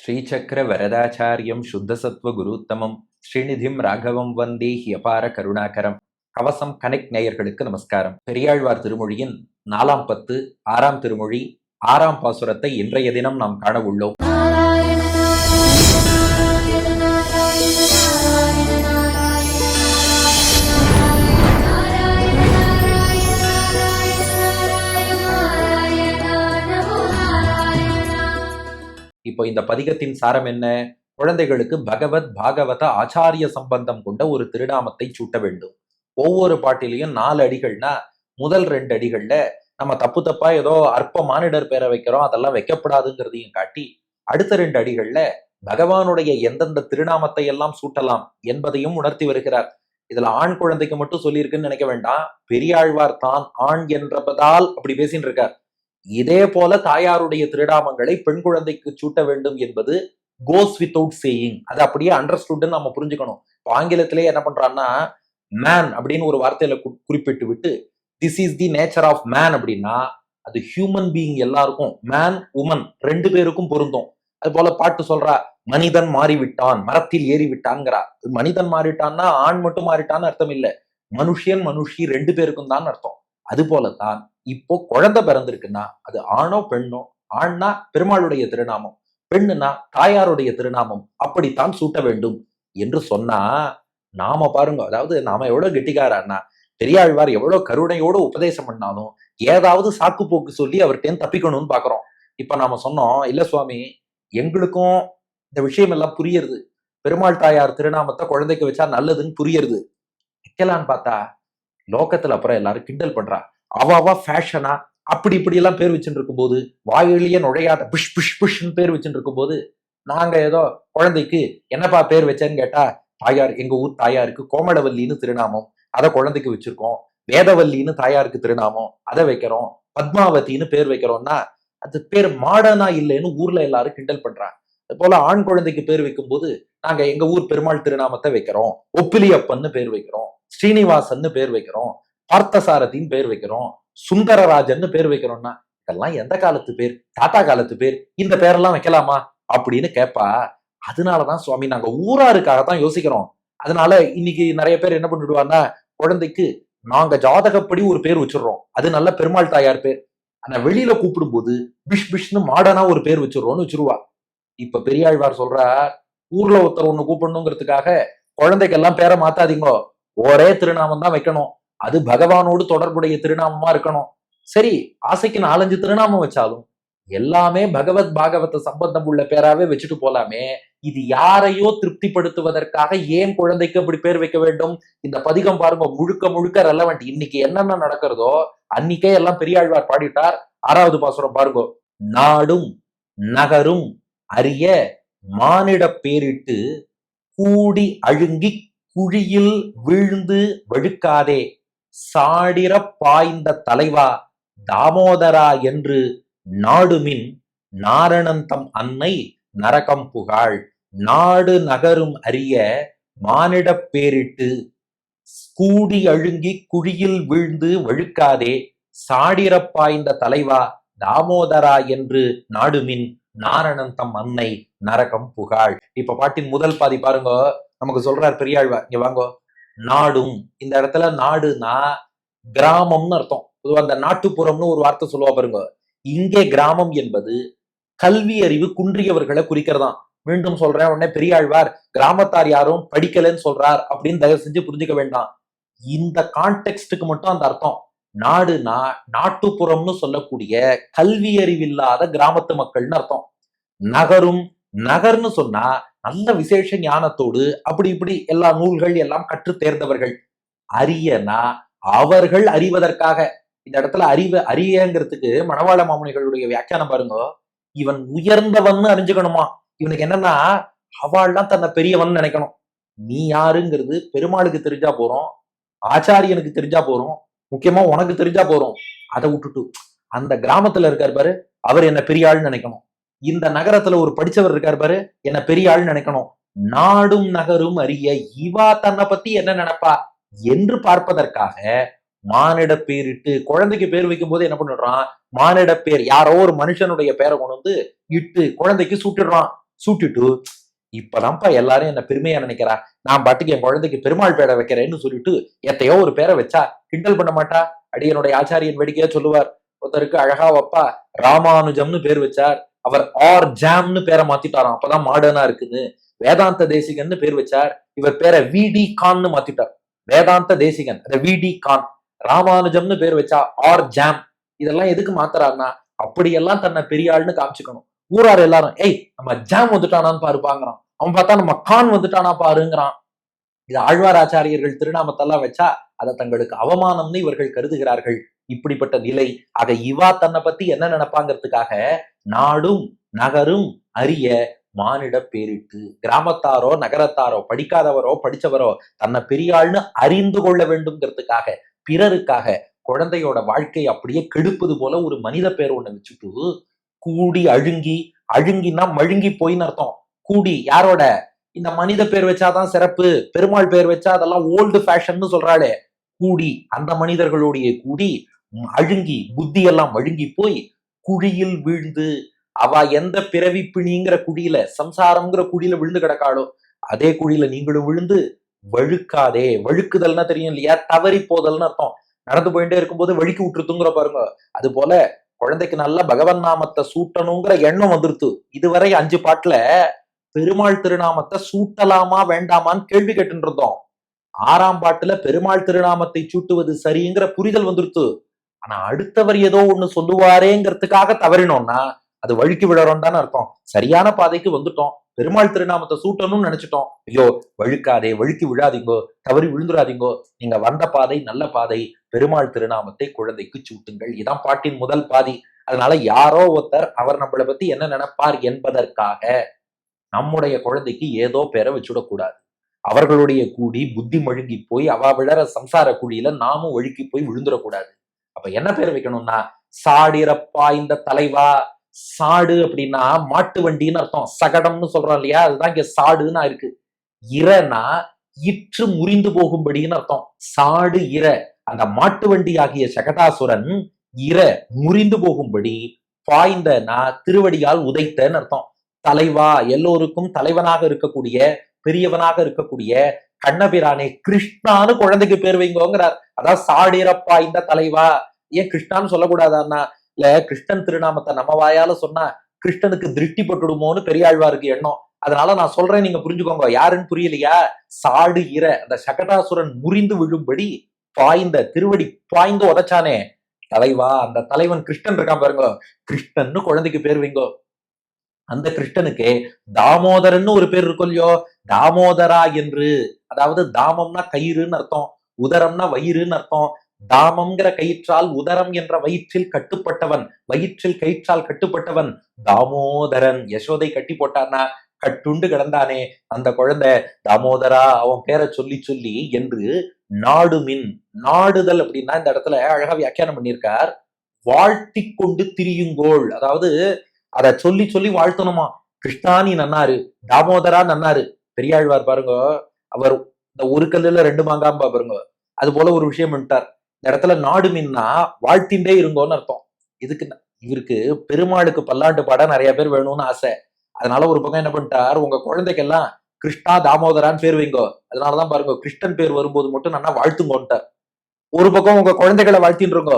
ஸ்ரீசக்கர வரதாச்சாரியம் சுத்தசத்வ குருத்தமம் ஸ்ரீநிதிம் ராகவம் வந்தே ஹியபார கருணாகரம். கவசம் கனெக்ட் நேயர்களுக்கு நமஸ்காரம். பெரியாழ்வார் திருமொழியின் 4ஆம் பத்து 6ஆம் திருமொழி 6ஆம் பாசுரத்தை இன்றைய தினம் நாம் காண உள்ளோம். இப்போ இந்த பதிகத்தின் சாரம் என்ன? குழந்தைகளுக்கு பகவத் பாகவத ஆச்சாரிய சம்பந்தம் கொண்ட ஒரு திருநாமத்தை சூட்ட வேண்டும். ஒவ்வொரு பாட்டிலையும் 4 அடிகள்னா முதல் 2 அடிகள்ல நம்ம தப்பு தப்பா ஏதோ அற்ப மானிடர் பேரை வைக்கிறோம், அதெல்லாம் வைக்கப்படாதுங்கிறதையும் காட்டி, அடுத்த 2 அடிகள்ல பகவானுடைய எந்தெந்த திருநாமத்தை எல்லாம் சூட்டலாம் என்பதையும் உணர்த்தி வருகிறார். இதுல ஆண் குழந்தைக்கு மட்டும் சொல்லியிருக்குன்னு நினைக்க வேண்டாம். பெரியாழ்வார் தான் ஆண் என்றபதால் அப்படி பேசின்னு இருக்கார். இதே போல தாயாருடைய திருநாமங்களை பெண் குழந்தைக்கு சூட்ட வேண்டும் என்பது கோஸ் வித்தவுட் சேயிங். அது அப்படியே அண்டர்ஸ்டுட்னு நம்ம புரிஞ்சுக்கணும். இப்போ ஆங்கிலத்திலே என்ன பண்றான்னா, மேன் அப்படின்னு ஒரு வார்த்தையில குறிப்பிட்டு விட்டு this is the nature of man அப்படின்னா அது ஹியூமன் பீயிங் எல்லாருக்கும், மேன் உமன் 2 பேருக்கும் பொருந்தும். அது போல பாட்டு சொல்றா, மனிதன் மாறிவிட்டான், மரத்தில் ஏறி விட்டான்ங்கிறா. மனிதன் மாறிட்டான்னா ஆண் மட்டும் மாறிட்டான்னு அர்த்தம் இல்லை, மனுஷன் மனுஷி 2 பேருக்கும் தான் அர்த்தம். அது போலதான் இப்போ குழந்தை பிறந்திருக்குன்னா அது ஆணோ பெண்ணோ, ஆண்னா பெருமாளுடைய திருநாமம், பெண்ணுனா தாயாருடைய திருநாமம், அப்படித்தான் சூட்ட வேண்டும் என்று சொன்னா நாம பாருங்க. அதாவது நாம எவ்வளவு கெட்டிக்காரன்னா, பெரியாழ்வார் எவ்வளவு கருணையோட உபதேசம் பண்ணாலும் ஏதாவது சாக்கு போக்கு சொல்லி அவர்கிட்ட தப்பிக்கணும்னு பாக்குறோம். இப்ப நாம சொன்னோம், இல்ல சுவாமி எங்களுக்கும் இந்த விஷயம் எல்லாம் புரியுது, பெருமாள் தாயார் திருநாமத்தை குழந்தைக்கு வச்சா நல்லதுன்னு புரியுது. வைக்கலான்னு பார்த்தா லோகத்துல அப்புறம் எல்லாரும் கிண்டல் பண்றா. அவாவா ஃபேஷனா அப்படி இப்படி எல்லாம் பேர் வச்சுட்டு இருக்கும் போது, வாயிலேயே நுழையாத புஷ் புஷ் புஷ்ன்னு பேர் வச்சுட்டு இருக்கும் போது, நாங்க ஏதோ குழந்தைக்கு என்னப்பா பேர் வச்சேன்னு கேட்டா, தாயார் எங்க ஊர் தாயாருக்கு கோமடவல்லின்னு திருநாமம், அதை குழந்தைக்கு வச்சிருக்கோம். வேதவல்லின்னு தாயாருக்கு திருநாமம், அதை வைக்கிறோம். பத்மாவதினு பேர் வைக்கிறோம்னா அது பேர் மாடர்னா இல்லைன்னு ஊர்ல எல்லாரும் கிண்டல் பண்றாங்க. அது போல ஆண் குழந்தைக்கு பேர் வைக்கும் போது நாங்க எங்க ஊர் பெருமாள் திருநாமத்தை வைக்கிறோம், ஒப்பிலியப்பன்னு பேர் வைக்கிறோம், ஸ்ரீனிவாசன்னு பேர் வைக்கிறோம், பார்த்தசாரதின்னு பேர் வைக்கிறோம், சுந்தரராஜன்னு பேர் வைக்கிறோம்னா இதெல்லாம் எந்த காலத்து பேர்? தாத்தா காலத்து பேர். இந்த பேரெல்லாம் வைக்கலாமா அப்படின்னு கேட்பா. அதனாலதான் சுவாமி நாங்க ஊராருக்காகத்தான் யோசிக்கிறோம். அதனால இன்னைக்கு நிறைய பேர் என்ன பண்ணிடுவாங்கன்னா, குழந்தைக்கு நாங்க ஜாதகப்படி ஒரு பேர் வச்சிடறோம், அது நல்ல பெருமாள் தாயார் பேர். ஆனா வெளியில கூப்பிடும் போது பிஷ் பிஷ்னு மாடர்னா ஒரு பேர் வச்சிடறோம்னு வச்சிருவா. இப்ப பெரியாழ்வார் சொல்றா, ஊர்ல ஒருத்தர் ஒண்ணு கூப்பிடணுங்கிறதுக்காக குழந்தைக்கெல்லாம் பேரை மாத்தாதீங்கோ, ஒரே திருநாமம் தான் வைக்கணும், அது பகவானோடு தொடர்புடைய திருநாமமா இருக்கணும். சரி, ஆசைக்கு 4-5 திருநாமம் வச்சாலும் எல்லாமே பகவத் பாகவத சம்பந்தம் உள்ள பேராவே வச்சுட்டு போலாமே. இது யாரையோ திருப்திப்படுத்துவதற்காக ஏன் குழந்தைக்கு அப்படி பேர் வைக்க வேண்டும்? இந்த பதிகம் பாருங்க, முழுக்க முழுக்க ரெலவெண்ட். இன்னைக்கு என்னென்ன நடக்கிறதோ அன்னைக்கே எல்லாம் பெரியாழ்வார் பாடிட்டார். 6வது பாசுரம் பாருங்க, நாடும் நகரும் அறிய மானிட பேரிட்டு கூடி அழுங்கி குழியில் வீழ்ந்து வழுக்காதே, சாடிர பாய்ந்த தலைவா தாமோதரா என்று நாடுமின் நாரணந்தம் அன்னை நரகம் புகாள். நாடு நகரும் அறிய மானிட பேரிட்டு கூடி அழுங்கி குழியில் வீழ்ந்து வழுக்காதே, சாடிர பாய்ந்த தலைவா தாமோதரா என்று நாடுமின் நாரணந்தம் அன்னை நரகம் புகாள். இப்ப பாட்டின் முதல் பாதி பாருங்க, நமக்கு சொல்றார் பெரியாழ்வார். இங்க வாங்கோ, நாடும், இந்த இடத்துல நாடுனா கிராமம்னு அர்த்தம். பொதுவா அந்த நாட்டுப்புறம்னு ஒரு வார்த்தை சொல்லுவா பாருங்க. இங்கே கிராமம் என்பது கல்வி அறிவு குன்றியவர்களை குறிக்கிறதாம். மீண்டும் சொல்றேன், உடனே பெரியாழ்வார் கிராமத்தார் யாரும் படிக்கலன்னு சொல்றார் அப்படின்னு தயவு செஞ்சு புரிஞ்சுக்க வேண்டாம். இந்த கான்டெக்ஸ்டுக்கு மட்டும் அந்த அர்த்தம். நாடுனா நாட்டுப்புறம்னு சொல்லக்கூடிய கல்வி அறிவில்லாத கிராமத்து மக்கள்னு அர்த்தம். நகரும், நகர்னு சொன்னா நல்ல விசேஷ ஞானத்தோடு அப்படி இப்படி எல்லா நூல்கள் எல்லாம் கற்று தேர்ந்தவர்கள். அரியனா அவர்கள் அறிவதற்காக. இந்த இடத்துல அரியங்கிறதுக்கு மணவாள மாமுனிகளுடைய வியாக்கியானம் பாருங்க. இவன் உயர்ந்தவன் அறிஞ்சுக்கணுமா. இவனுக்கு என்னன்னா, அவள்லாம் தன்னை பெரியவன் நினைக்கணும். நீ யாருங்கிறது பெருமாளுக்கு தெரிஞ்சா போறோம், ஆச்சாரியனுக்கு தெரிஞ்சா போறோம், முக்கியமா உனக்கு தெரிஞ்சா போறோம். அதை விட்டுட்டு அந்த கிராமத்துல இருக்காரு பாரு, அவர் என்ன பெரிய ஆள்னு நினைக்கணும். இந்த நகரத்துல ஒரு படிச்சவர் இருக்காரு பாரு, என்ன பெரிய ஆள்னு நினைக்கணும். நாடும் நகரும் அறிய இவா தன்னை பத்தி என்ன நினைப்பா என்று பார்ப்பதற்காக மானிட பேரிட்டு, குழந்தைக்கு பேர் வைக்கும் போது என்ன பண்ணிடுறான், மானிட பேர் யாரோ ஒரு மனுஷனுடைய பேரை கொண்டு வந்து இட்டு குழந்தைக்கு சூட்டிடுறான். சூட்டிட்டு இப்பதான்ப்பா எல்லாரும் என்ன பெருமையா நினைக்கிறா, நான் பாட்டுக்கு என் குழந்தைக்கு பெருமாள் பேரை வைக்கிறேன்னு சொல்லிட்டு எத்தையோ ஒரு பேரை வச்சா கிண்டல் பண்ண மாட்டா. அடியனுடைய ஆச்சாரியன் வேடிக்கையா சொல்லுவார், ஒருத்தருக்கு அழகா வப்பா ராமானுஜம்னு பேர் வச்சார், அவர் ஆர் ஜாம்னு பேரை மாத்திட்டாராம், அப்பதான் மாடர்னா இருக்குன்னு. வேதாந்த தேசிகன்னு பேர் வச்சார், இவர் பேரை விடி கான்னு மாத்திட்டார். வேதாந்த தேசிகன் விடி கான், ராமானுஜம்னு பேர் வச்சா ஆர் ஜாம். இதெல்லாம் எதுக்கு மாத்துறாருன்னா அப்படியெல்லாம் தன்னை பெரிய ஆள்னு காமிச்சுக்கணும். ஊரார் எல்லாரும் ஏய் நம்ம ஜாம் வந்துட்டானான்னு பாருப்பாங்கிறான், அவன் பார்த்தா நம்ம கான் வந்துட்டானா பாருங்கிறான். இது ஆழ்வார் ஆச்சாரியர்கள் திருநாமத்தெல்லாம் வச்சா அதை தங்களுக்கு அவமானம்னு இவர்கள் கருதுகிறார்கள். இப்படிப்பட்ட நிலை. ஆக இவா தன்னை பத்தி என்ன நினைப்பாங்கிறதுக்காக நாடும் நகரும் அறிய மானிட பேரிட்டு, கிராமத்தாரோ நகரத்தாரோ படிக்காதவரோ படிச்சவரோ தன்னை பெரியாள்னு அறிந்து கொள்ள வேண்டும்ங்கிறதுக்காக, பிறருக்காக குழந்தையோட வாழ்க்கை அப்படியே கெடுப்பது போல ஒரு மனித பேர் ஒண்ணு வச்சுட்டு கூடி அழுங்கி, அழுங்கினா மழுங்கி போயின்னு அர்த்தம். கூடி யாரோட, இந்த மனித பேர் வச்சாதான் சிறப்பு, பெருமாள் பேர் வச்சா அதெல்லாம் ஓல்டு ஃபேஷன் சொல்றாளே, கூடி அந்த மனிதர்களுடைய கூடி அழுங்கி புத்தி எல்லாம் மழுங்கி போய் குழியில் வீழ்ந்து, அவ எந்த பிறவி பிணிங்கிற குழியில சம்சாரம்ங்கிற குழியில விழுந்து கிடக்காளோ அதே குழியில நீங்களும் விழுந்து வழுக்காதே. வழுக்குதல்னா தெரியும் இல்லையா, தவறி போதல்னு அர்த்தம். நடந்து போயிட்டே இருக்கும்போது வழுக்கி விட்டுருத்துங்கிற பாருங்க. அது போல குழந்தைக்கு நல்ல பகவன் நாமத்தை சூட்டணுங்கிற எண்ணம் வந்துருத்து. இதுவரை 5 பாட்டுல பெருமாள் திருநாமத்தை சூட்டலாமா வேண்டாமான்னு கேள்வி கேட்டு இருந்தோம். 6ஆம் பாட்டுல பெருமாள் திருநாமத்தை சூட்டுவது சரிங்கிற புரிதல் வந்துருத்து. ஆனா அடுத்தவர் ஏதோ ஒண்ணு சொல்லுவாரேங்கிறதுக்காக தவறினோம்னா அது வழுக்கி விழறோம் தானே அர்த்தம். சரியான பாதைக்கு வந்துட்டோம், பெருமாள் திருநாமத்தை சூட்டணும்னு நினைச்சிட்டோம், ஐயோ வழுக்காதே, வழுக்கி விழாதீங்கோ, தவறி விழுந்துடாதீங்கோ, நீங்க வந்த பாதை நல்ல பாதை, பெருமாள் திருநாமத்தை குழந்தைக்கு சூட்டுங்கள். இதான் பாட்டின் முதல் பாதி. அதனால யாரோ ஒருத்தர் அவர் நம்மளை பத்தி என்ன நினைப்பார் என்பதற்காக நம்முடைய குழந்தைக்கு ஏதோ பேரை வச்சுடக்கூடாது. அவர்களுடைய கூடி புத்தி மழுங்கி போய் அவ விழற சம்சார குழியில நாமும் ஒழுக்கி போய் விழுந்துடக்கூடாது. அப்ப என்ன பேர் வைக்கணும்னா சாடிரப்பா இந்த தலைவா. சாடு அப்படின்னா மாட்டு வண்டின்னு அர்த்தம். சகடம்னு சொல்றோம் இல்லையா, அதுதான் இங்க சாடுன்னு இருக்கு. இரனா இற்று முறிந்து போகும்படின்னு அர்த்தம். சாடு இர, அந்த மாட்டு வண்டி ஆகிய சகடாசுரன் இர முறிந்து போகும்படி, பாய்ந்தனா திருவடியால் உதைத்தன்னு அர்த்தம். தலைவா எல்லோருக்கும் தலைவனாக இருக்கக்கூடிய பெரியவனாக இருக்கக்கூடிய கண்ணபிரானே கிருஷ்ணான்னு குழந்தைக்கு பேர் வைங்கோங்கிறார். அதான் சாடிரப்பா இந்த தலைவா. ஏன் கிருஷ்ணான்னு சொல்லக்கூடாதான்னா, இல்ல கிருஷ்ணன் திருநாமத்தை நம்ம வாயால சொன்னா கிருஷ்ணனுக்கு திருஷ்டி பட்டுடுமோன்னு பெரியாழ்வாருக்கு எண்ணம். அதனால நான் சொல்றேன், நீங்க புரிஞ்சுக்கோங்க. யாருன்னு புரியலையா, சாடு இர அந்த சகடாசுரன் முறிந்து விழும்படி பாய்ந்த திருவடி பாய்ந்து உதைச்சானே தலைவா, அந்த தலைவன் கிருஷ்ணன் இருக்கான் பாருங்க, கிருஷ்ணன்னு குழந்தைக்கு பேர் வைங்கோ. அந்த கிருஷ்ணனுக்கு தாமோதரன்னு ஒரு பேர் இருக்கும் இல்லையோ, தாமோதரா என்று. அதாவது தாமம்னா கயிறுன்னு அர்த்தம், உதரம்னா வயிறுன்னு அர்த்தம். தாமம்ங்கிற கயிற்றால் உதரம் என்ற வயிற்றில் கட்டுப்பட்டவன், வயிற்றில் கயிற்றால் கட்டுப்பட்டவன் தாமோதரன். யசோதை கட்டி போட்டானா கட்டுண்டு கிடந்தானே அந்த குழந்தை தாமோதரா, அவன் பேரை சொல்லி சொல்லி என்று நாடுமின். நாடுதல் அப்படின்னா இந்த இடத்துல அழகா வியாக்கியானம் பண்ணியிருக்கார், வாழ்த்தி கொண்டு திரியுங்கோள். அதாவது அதை சொல்லி சொல்லி வாழ்த்தணுமா. கிருஷ்ணா நீ நன்னாரு, தாமோதரா நன்னாரு. பெரியாழ்வார் பாருங்க, அவர் இந்த ஒரு கல்லுல 2 மாங்காம்பா பாருங்க, அது போல ஒரு விஷயம் பண்ணிட்டார். இந்த இடத்துல நாடு மின்னா வாழ்த்தின்றே இருங்கோன்னு அர்த்தம். இதுக்கு இவருக்கு பெருமாளுக்கு பல்லாண்டு பாட நிறைய பேர் வேணும்னு ஆசை. அதனால ஒரு பக்கம் என்ன பண்ணிட்டார், உங்க குழந்தைக்கெல்லாம் கிருஷ்ணா தாமோதரான்னு பேர் வைங்கோ. அதனாலதான் பாருங்க கிருஷ்ணன் பேர் வரும்போது மட்டும் நல்லா வாழ்த்துங்கோன்ட்டார். ஒரு பக்கம் உங்க குழந்தைகளை வாழ்த்தின்றோங்க,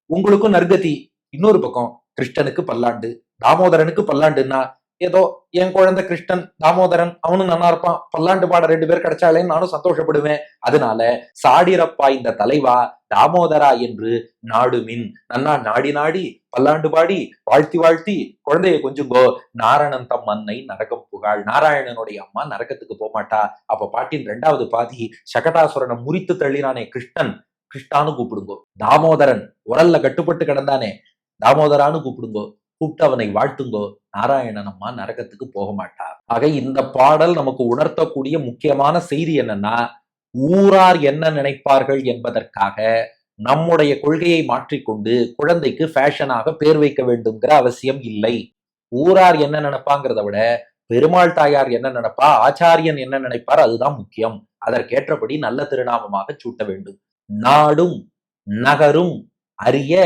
உங்களுக்கும் நற்கதி. இன்னொரு பக்கம் கிருஷ்ணனுக்கு பல்லாண்டு தாமோதரனுக்கு பல்லாண்டுன்னா, ஏதோ என் குழந்தை கிருஷ்ணன் தாமோதரன் அவனும் நல்லா இருப்பான், பல்லாண்டு பாட 2 பேர் கிடைச்சாலேன்னு நானும் சந்தோஷப்படுவேன். அதனால சாடிரப்பா இந்த தலைவா தாமோதரா என்று நாடுமின், நன்னா நாடி நாடி பல்லாண்டு பாடி வாழ்த்தி வாழ்த்தி குழந்தைய கொஞ்சுங்கோ. நாரணன் தம் அன்னை நரகம் புகாள். நாராயணனுடைய அம்மா நரகத்துக்கு போகமாட்டா. அப்ப பாட்டின் 2வது பாதி, சகடாசுரனை முறித்து தள்ளினானே கிருஷ்ணன், கிருஷ்ணான்னு கூப்பிடுங்கோ. தாமோதரன் உரல்ல கட்டுப்பட்டு கிடந்தானே தாமோதரான்னு கூப்பிடுங்கோ. கூப்பிட்டு அவனை வாழ்த்துங்கோ. நாராயணன் அம்மா நரகத்துக்கு போக மாட்டார். ஆக இந்த பாடல் நமக்கு உணர்த்தக்கூடிய முக்கியமான செய்தி என்னன்னா, ஊரார் என்ன நினைப்பார்கள் என்பதற்காக நம்முடைய கொள்கையை மாற்றிக்கொண்டு குழந்தைக்கு ஃபேஷனாக பேர் வைக்க வேண்டும்ங்கிற அவசியம் இல்லை. ஊரார் என்ன நினைப்பாங்கிறத விட பெருமாள் தாயார் என்ன நினைப்பா, ஆச்சாரியன் என்ன நினைப்பார், அதுதான் முக்கியம். அதற்கேற்றபடி நல்ல திருநாமமாக சூட்ட வேண்டும். நாடும் நகரும் அறிய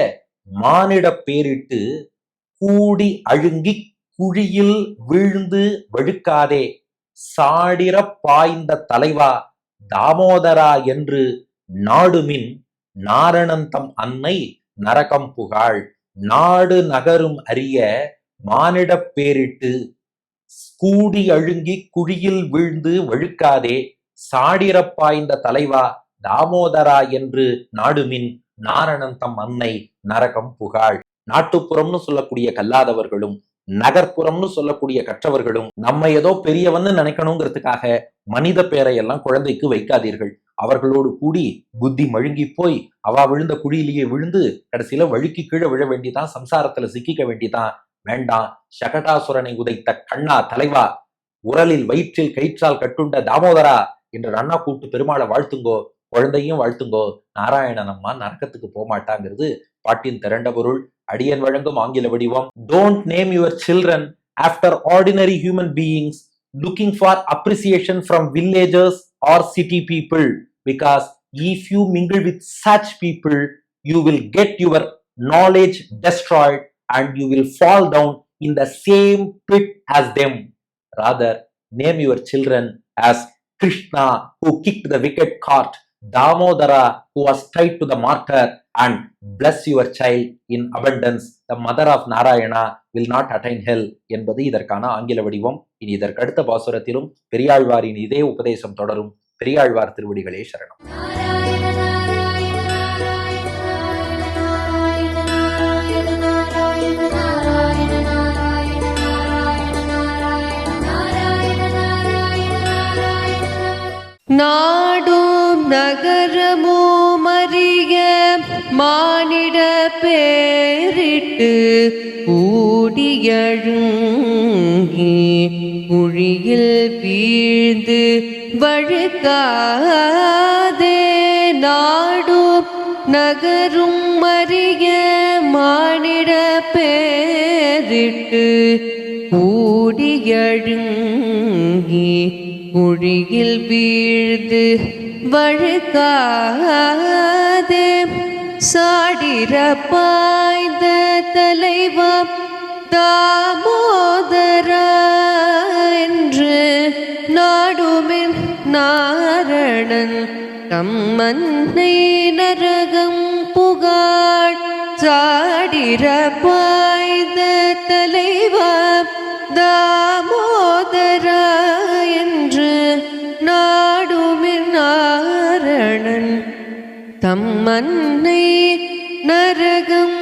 மானிட பேரிட்டு கூடி அழுங்கி குழியில் வீழ்ந்து வழுக்காதே, சாடிர பாய்ந்த தலைவா தாமோதரா என்று நாடுமின் நாரணந்தம் அன்னை நரகம் புகாள். நாடு நகரும் அறிய மானிடப் பேரிட்டு கூடி அழுங்கி குழியில் வீழ்ந்து வழுக்காதே, சாடிரப் பாய்ந்த தலைவா தாமோதரா என்று நாடுமின் நாரணந்தம் அன்னை நரகம் புகாள். நாட்டுப்புறம்னு சொல்லக்கூடிய கல்லாதவர்களும் நகர்ப்புறம்னு சொல்லக்கூடிய கற்றவர்களும் நம்ம ஏதோ பெரியவன்னு நினைக்கணுங்கிறதுக்காக மனித பேரையெல்லாம் குழந்தைக்கு வைக்காதீர்கள். அவர்களோடு கூடி புத்தி மழுங்கி போய் அவ விழுந்த குழியிலேயே விழுந்து கடைசியில வழுக்கி கீழே விழ வேண்டிதான், சம்சாரத்துல சிக்கிக்க வேண்டிதான். வேண்டாம். சகடாசுரனை உதைத்த கண்ணா தலைவா, உரலில் வயிற்றில் கயிற்றால் கட்டுண்ட தாமோதரா என்று அண்ணா கூட்டு பெருமாளை வாழ்த்துங்கோ, குழந்தையும் வாழ்த்துங்கோ. நாராயணன் அம்மா நரக்கத்துக்கு போகமாட்டாங்கிறது பாட்டின் திரண்ட பொருள். அடியன் வழங்கும் ஆங்கில வடிவம். Don't name your children after ordinary human beings looking for appreciation from villagers or city people, because if you mingle with such people, you will get your knowledge destroyed and you will fall down in the same pit as them. Rather, name your children as Krishna, who kicked the wicked cart, Damodara, who was tied to the martyr, and bless your child in abundance. The mother of Narayana will not attain hell என்பது இதற்கான ஆங்கில வடிவம். இனி இதற்கு அடுத்த பாசுரத்திலும் பெரியாழ்வாரின் இதே உபதேசம் தொடரும். பெரியாழ்வார் திருவடிகளே சரணம். நாடும் நகரமும் அறிய மானிட பேரிட்டு கூடியழுங்கி குழியில் வீழ்ந்து வழுக்காதே. நாடும் நகரும் அறிய மானிட பேரிட்டு கூடியழுங்கி குழியில் வீழ்ந்து வழுக்காதே. சாடிர பாய்ந்த தலைவா தாமோதரா என்று நாடுமின் நாரணன் தம்மன்னை நரகம் புகாள். சாடிர பாய்ந்த தலைவா தாமோதரா என்று நாடுமின் நாரணன் தம்மன்னை நரகம்